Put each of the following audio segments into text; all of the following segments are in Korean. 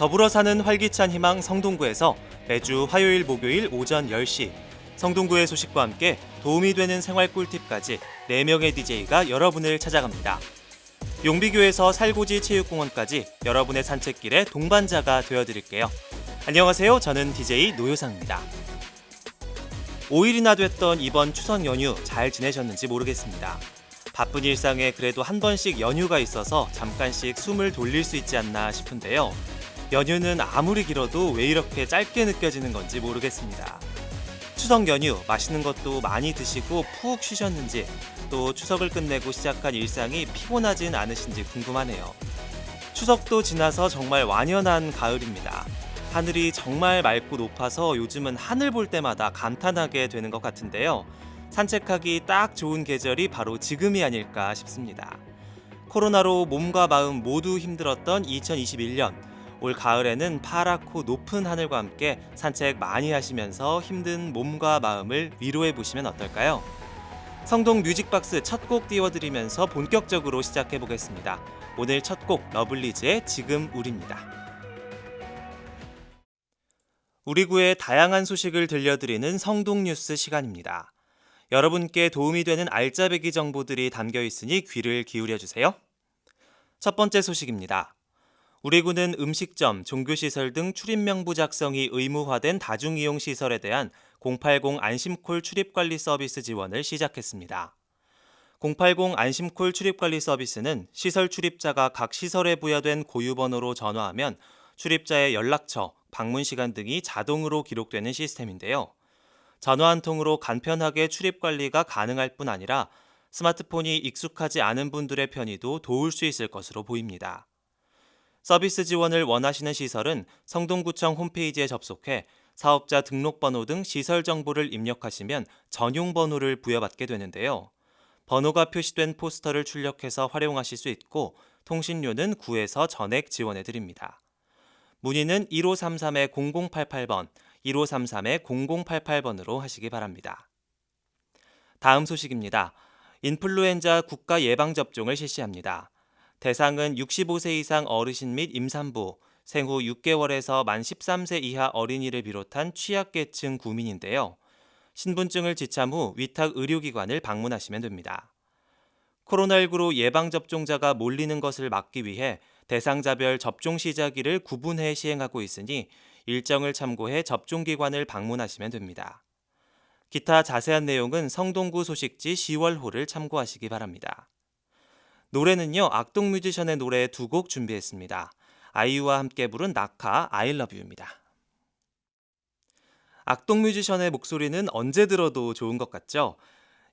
더불어 사는 활기찬 희망 성동구에서 매주 화요일 목요일 오전 10시 성동구의 소식과 함께 도움이 되는 생활 꿀팁까지 4명의 DJ가 여러분을 찾아갑니다. 용비교에서 살고지 체육공원까지 여러분의 산책길에 동반자가 되어드릴게요. 안녕하세요. 저는 DJ 노효상입니다. 5일이나 됐던 이번 추석 연휴 잘 지내셨는지 모르겠습니다. 바쁜 일상에 그래도 한 번씩 연휴가 있어서 잠깐씩 숨을 돌릴 수 있지 않나 싶은데요. 연휴는 아무리 길어도 왜 이렇게 짧게 느껴지는 건지 모르겠습니다. 추석 연휴 맛있는 것도 많이 드시고 푹 쉬셨는지, 또 추석을 끝내고 시작한 일상이 피곤하진 않으신지 궁금하네요. 추석도 지나서 정말 완연한 가을입니다. 하늘이 정말 맑고 높아서 요즘은 하늘 볼 때마다 감탄하게 되는 것 같은데요. 산책하기 딱 좋은 계절이 바로 지금이 아닐까 싶습니다. 코로나로 몸과 마음 모두 힘들었던 2021년, 올 가을에는 파랗고 높은 하늘과 함께 산책 많이 하시면서 힘든 몸과 마음을 위로해 보시면 어떨까요? 성동 뮤직박스 첫 곡 띄워드리면서 본격적으로 시작해 보겠습니다. 오늘 첫 곡 러블리즈의 지금 우리입니다. 우리 구의 다양한 소식을 들려드리는 성동뉴스 시간입니다. 여러분께 도움이 되는 알짜배기 정보들이 담겨 있으니 귀를 기울여 주세요. 첫 번째 소식입니다. 우리 구는 음식점, 종교시설 등 출입명부 작성이 의무화된 다중이용시설에 대한 080 안심콜 출입관리 서비스 지원을 시작했습니다. 080 안심콜 출입관리 서비스는 시설 출입자가 각 시설에 부여된 고유번호로 전화하면 출입자의 연락처, 방문 시간 등이 자동으로 기록되는 시스템인데요. 전화 한 통으로 간편하게 출입 관리가 가능할 뿐 아니라 스마트폰이 익숙하지 않은 분들의 편의도 도울 수 있을 것으로 보입니다. 서비스 지원을 원하시는 시설은 성동구청 홈페이지에 접속해 사업자 등록번호 등 시설 정보를 입력하시면 전용 번호를 부여받게 되는데요. 번호가 표시된 포스터를 출력해서 활용하실 수 있고 통신료는 구에서 전액 지원해드립니다. 문의는 1533-0088번, 1533-0088번으로 하시기 바랍니다. 다음 소식입니다. 인플루엔자 국가 예방접종을 실시합니다. 대상은 65세 이상 어르신 및 임산부, 생후 6개월에서 만 13세 이하 어린이를 비롯한 취약계층 구민인데요. 신분증을 지참 후 위탁 의료기관을 방문하시면 됩니다. 코로나19로 예방접종자가 몰리는 것을 막기 위해 대상자별 접종 시작일을 구분해 시행하고 있으니 일정을 참고해 접종기관을 방문하시면 됩니다. 기타 자세한 내용은 성동구 소식지 10월호를 참고하시기 바랍니다. 노래는요, 악동뮤지션의 노래 2곡 준비했습니다. 아이유와 함께 부른 낙하, I love you입니다. 악동뮤지션의 목소리는 언제 들어도 좋은 것 같죠?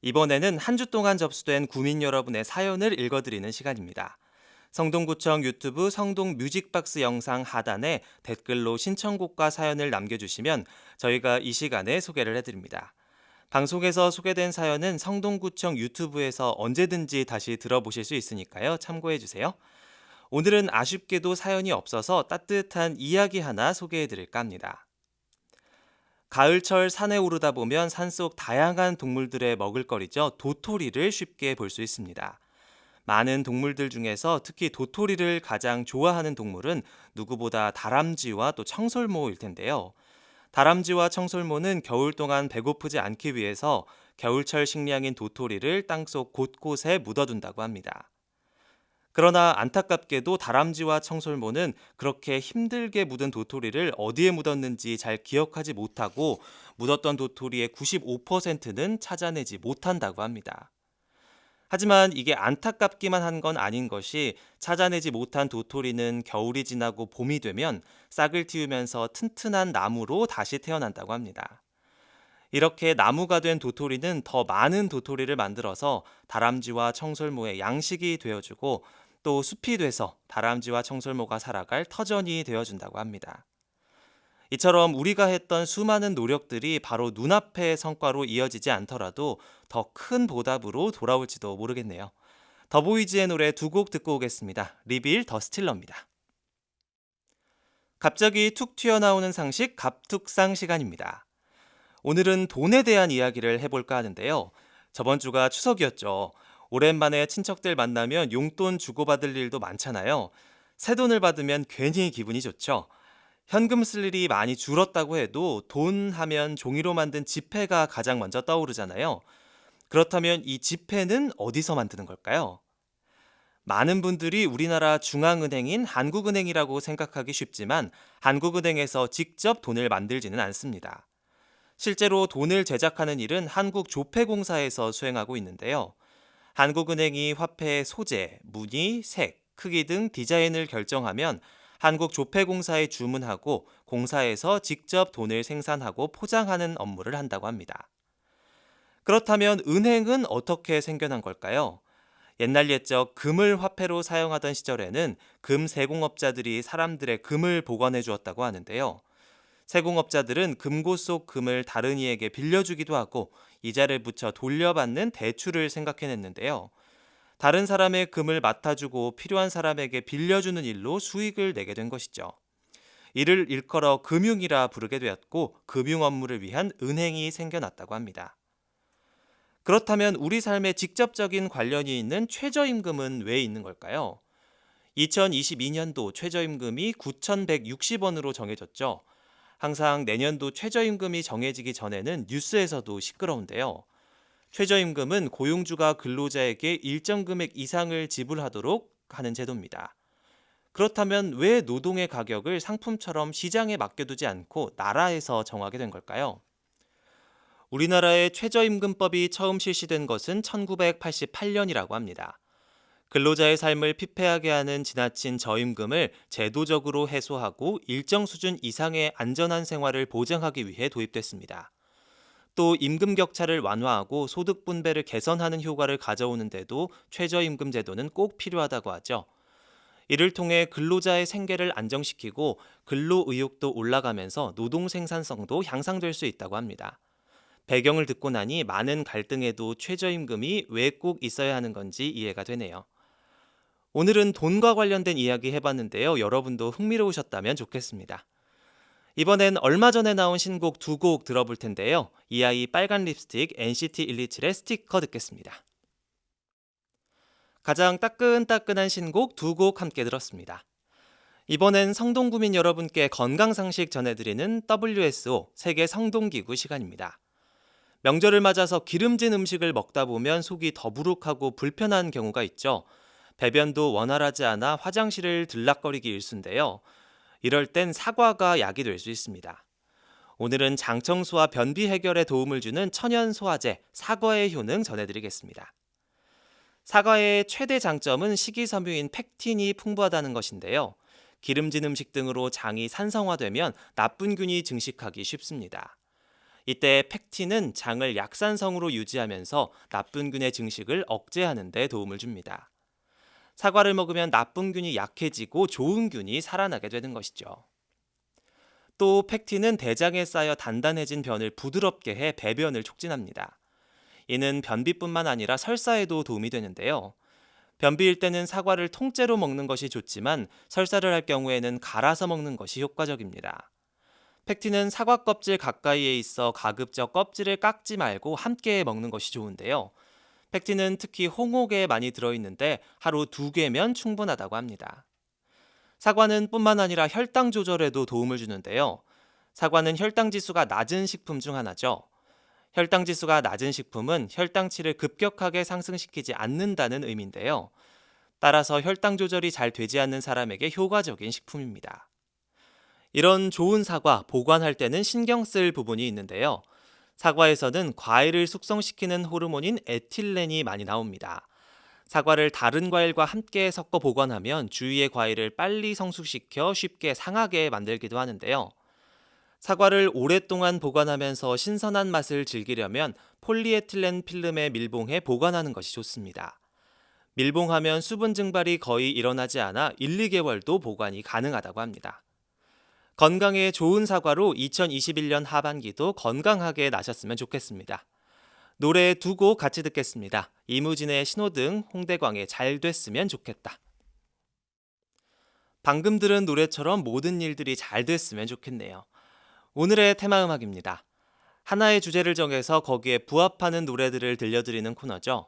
이번에는 한 주 동안 접수된 구민 여러분의 사연을 읽어드리는 시간입니다. 성동구청 유튜브 성동 뮤직박스 영상 하단에 댓글로 신청곡과 사연을 남겨주시면 저희가 이 시간에 소개를 해드립니다. 방송에서 소개된 사연은 성동구청 유튜브에서 언제든지 다시 들어보실 수 있으니까요. 참고해주세요. 오늘은 아쉽게도 사연이 없어서 따뜻한 이야기 하나 소개해드릴까 합니다. 가을철 산에 오르다 보면 산속 다양한 동물들의 먹을거리죠. 도토리를 쉽게 볼 수 있습니다. 많은 동물들 중에서 특히 도토리를 가장 좋아하는 동물은 누구보다 다람쥐와 또 청설모일 텐데요. 다람쥐와 청설모는 겨울 동안 배고프지 않기 위해서 겨울철 식량인 도토리를 땅속 곳곳에 묻어둔다고 합니다. 그러나 안타깝게도 다람쥐와 청설모는 그렇게 힘들게 묻은 도토리를 어디에 묻었는지 잘 기억하지 못하고 묻었던 도토리의 95%는 찾아내지 못한다고 합니다. 하지만 이게 안타깝기만 한 건 아닌 것이 찾아내지 못한 도토리는 겨울이 지나고 봄이 되면 싹을 틔우면서 튼튼한 나무로 다시 태어난다고 합니다. 이렇게 나무가 된 도토리는 더 많은 도토리를 만들어서 다람쥐와 청설모의 양식이 되어주고 또 숲이 돼서 다람쥐와 청설모가 살아갈 터전이 되어준다고 합니다. 이처럼 우리가 했던 수많은 노력들이 바로 눈앞의 성과로 이어지지 않더라도 더 큰 보답으로 돌아올지도 모르겠네요. 더보이즈의 노래 2곡 듣고 오겠습니다. 리빌 더 스틸러입니다. 갑자기 툭 튀어나오는 상식 갑툭상 시간입니다. 오늘은 돈에 대한 이야기를 해볼까 하는데요. 저번 주가 추석이었죠. 오랜만에 친척들 만나면 용돈 주고받을 일도 많잖아요. 새돈을 받으면 괜히 기분이 좋죠. 현금 쓸 일이 많이 줄었다고 해도 돈 하면 종이로 만든 지폐가 가장 먼저 떠오르잖아요. 그렇다면 이 지폐는 어디서 만드는 걸까요? 많은 분들이 우리나라 중앙은행인 한국은행이라고 생각하기 쉽지만 한국은행에서 직접 돈을 만들지는 않습니다. 실제로 돈을 제작하는 일은 한국조폐공사에서 수행하고 있는데요. 한국은행이 화폐의 소재, 무늬, 색, 크기 등 디자인을 결정하면 한국조폐공사에 주문하고 공사에서 직접 돈을 생산하고 포장하는 업무를 한다고 합니다. 그렇다면 은행은 어떻게 생겨난 걸까요? 옛날 옛적 금을 화폐로 사용하던 시절에는 금 세공업자들이 사람들의 금을 보관해 주었다고 하는데요. 세공업자들은 금고 속 금을 다른 이에게 빌려주기도 하고 이자를 붙여 돌려받는 대출을 생각해냈는데요. 다른 사람의 금을 맡아주고 필요한 사람에게 빌려주는 일로 수익을 내게 된 것이죠. 이를 일컬어 금융이라 부르게 되었고 금융 업무를 위한 은행이 생겨났다고 합니다. 그렇다면 우리 삶에 직접적인 관련이 있는 최저임금은 왜 있는 걸까요? 2022년도 최저임금이 9,160원으로 정해졌죠. 항상 내년도 최저임금이 정해지기 전에는 뉴스에서도 시끄러운데요. 최저임금은 고용주가 근로자에게 일정 금액 이상을 지불하도록 하는 제도입니다. 그렇다면 왜 노동의 가격을 상품처럼 시장에 맡겨두지 않고 나라에서 정하게 된 걸까요? 우리나라의 최저임금법이 처음 실시된 것은 1988년이라고 합니다. 근로자의 삶을 피폐하게 하는 지나친 저임금을 제도적으로 해소하고 일정 수준 이상의 안전한 생활을 보장하기 위해 도입됐습니다. 또 임금 격차를 완화하고 소득 분배를 개선하는 효과를 가져오는 데도 최저임금 제도는 꼭 필요하다고 하죠. 이를 통해 근로자의 생계를 안정시키고 근로 의욕도 올라가면서 노동 생산성도 향상될 수 있다고 합니다. 배경을 듣고 나니 많은 갈등에도 최저임금이 왜 꼭 있어야 하는 건지 이해가 되네요. 오늘은 돈과 관련된 이야기 해봤는데요. 여러분도 흥미로우셨다면 좋겠습니다. 이번엔 얼마 전에 나온 신곡 두 곡 들어볼 텐데요. 이아이 빨간 립스틱, NCT 127의 스티커 듣겠습니다. 가장 따끈따끈한 신곡 두 곡 함께 들었습니다. 이번엔 성동구민 여러분께 건강상식 전해드리는 WSO 세계 성동기구 시간입니다. 명절을 맞아서 기름진 음식을 먹다 보면 속이 더부룩하고 불편한 경우가 있죠. 배변도 원활하지 않아 화장실을 들락거리기 일쑤인데요. 이럴 땐 사과가 약이 될 수 있습니다. 오늘은 장청소와 변비 해결에 도움을 주는 천연 소화제 사과의 효능 전해드리겠습니다. 사과의 최대 장점은 식이섬유인 펙틴이 풍부하다는 것인데요. 기름진 음식 등으로 장이 산성화되면 나쁜 균이 증식하기 쉽습니다. 이때 펙틴은 장을 약산성으로 유지하면서 나쁜 균의 증식을 억제하는 데 도움을 줍니다. 사과를 먹으면 나쁜 균이 약해지고 좋은 균이 살아나게 되는 것이죠. 또 펙틴은 대장에 쌓여 단단해진 변을 부드럽게 해 배변을 촉진합니다. 이는 변비뿐만 아니라 설사에도 도움이 되는데요. 변비일 때는 사과를 통째로 먹는 것이 좋지만 설사를 할 경우에는 갈아서 먹는 것이 효과적입니다. 펙틴은 사과 껍질 가까이에 있어 가급적 껍질을 깎지 말고 함께 먹는 것이 좋은데요. 펙틴은 특히 홍옥에 많이 들어있는데 하루 2개면 충분하다고 합니다. 사과는 뿐만 아니라 혈당 조절에도 도움을 주는데요. 사과는 혈당 지수가 낮은 식품 중 하나죠. 혈당 지수가 낮은 식품은 혈당치를 급격하게 상승시키지 않는다는 의미인데요. 따라서 혈당 조절이 잘 되지 않는 사람에게 효과적인 식품입니다. 이런 좋은 사과 보관할 때는 신경 쓸 부분이 있는데요. 사과에서는 과일을 숙성시키는 호르몬인 에틸렌이 많이 나옵니다. 사과를 다른 과일과 함께 섞어 보관하면 주위의 과일을 빨리 성숙시켜 쉽게 상하게 만들기도 하는데요. 사과를 오랫동안 보관하면서 신선한 맛을 즐기려면 폴리에틸렌 필름에 밀봉해 보관하는 것이 좋습니다. 밀봉하면 수분 증발이 거의 일어나지 않아 1, 2개월도 보관이 가능하다고 합니다. 건강에 좋은 사과로 2021년 하반기도 건강하게 나셨으면 좋겠습니다. 노래 두 곡 같이 듣겠습니다. 이무진의 신호등, 홍대광의 잘 됐으면 좋겠다. 방금 들은 노래처럼 모든 일들이 잘 됐으면 좋겠네요. 오늘의 테마 음악입니다. 하나의 주제를 정해서 거기에 부합하는 노래들을 들려드리는 코너죠.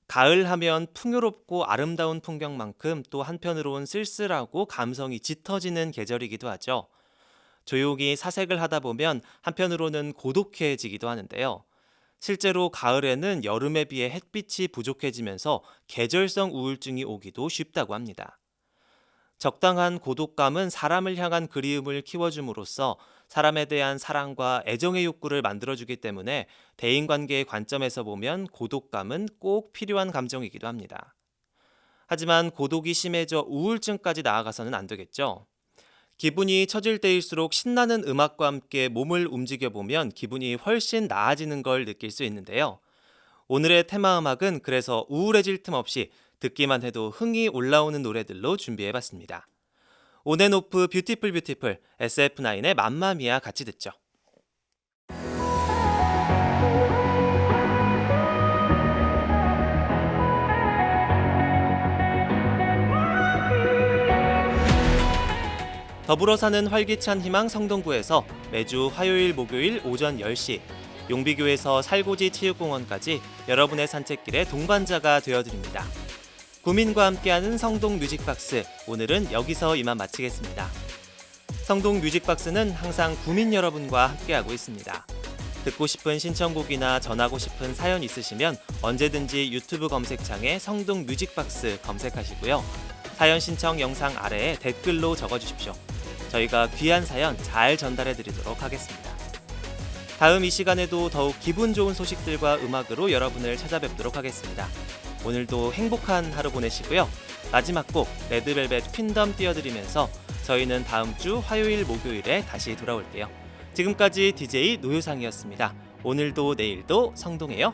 가을 하면 풍요롭고 아름다운 풍경만큼 또 한편으론 쓸쓸하고 감성이 짙어지는 계절이기도 하죠. 조용히 사색을 하다 보면 한편으로는 고독해지기도 하는데요. 실제로 가을에는 여름에 비해 햇빛이 부족해지면서 계절성 우울증이 오기도 쉽다고 합니다. 적당한 고독감은 사람을 향한 그리움을 키워줌으로써 사람에 대한 사랑과 애정의 욕구를 만들어주기 때문에 대인관계의 관점에서 보면 고독감은 꼭 필요한 감정이기도 합니다. 하지만 고독이 심해져 우울증까지 나아가서는 안 되겠죠. 기분이 처질 때일수록 신나는 음악과 함께 몸을 움직여 보면 기분이 훨씬 나아지는 걸 느낄 수 있는데요. 오늘의 테마 음악은 그래서 우울해질 틈 없이 듣기만 해도 흥이 올라오는 노래들로 준비해 봤습니다. 온앤오프 뷰티풀 뷰티풀 SF9의 맘마미아 같이 듣죠. 더불어 사는 활기찬 희망 성동구에서 매주 화요일 목요일 오전 10시, 용비교에서 살고지 체육공원까지 여러분의 산책길에 동반자가 되어드립니다. 구민과 함께하는 성동 뮤직박스, 오늘은 여기서 이만 마치겠습니다. 성동 뮤직박스는 항상 구민 여러분과 함께하고 있습니다. 듣고 싶은 신청곡이나 전하고 싶은 사연 있으시면 언제든지 유튜브 검색창에 성동 뮤직박스 검색하시고요. 사연 신청 영상 아래에 댓글로 적어주십시오. 저희가 귀한 사연 잘 전달해 드리도록 하겠습니다. 다음 이 시간에도 더욱 기분 좋은 소식들과 음악으로 여러분을 찾아뵙도록 하겠습니다. 오늘도 행복한 하루 보내시고요. 마지막 곡 레드벨벳 퀸덤 띄워드리면서 저희는 다음 주 화요일 목요일에 다시 돌아올게요. 지금까지 DJ 노효상이었습니다. 오늘도 내일도 성동해요.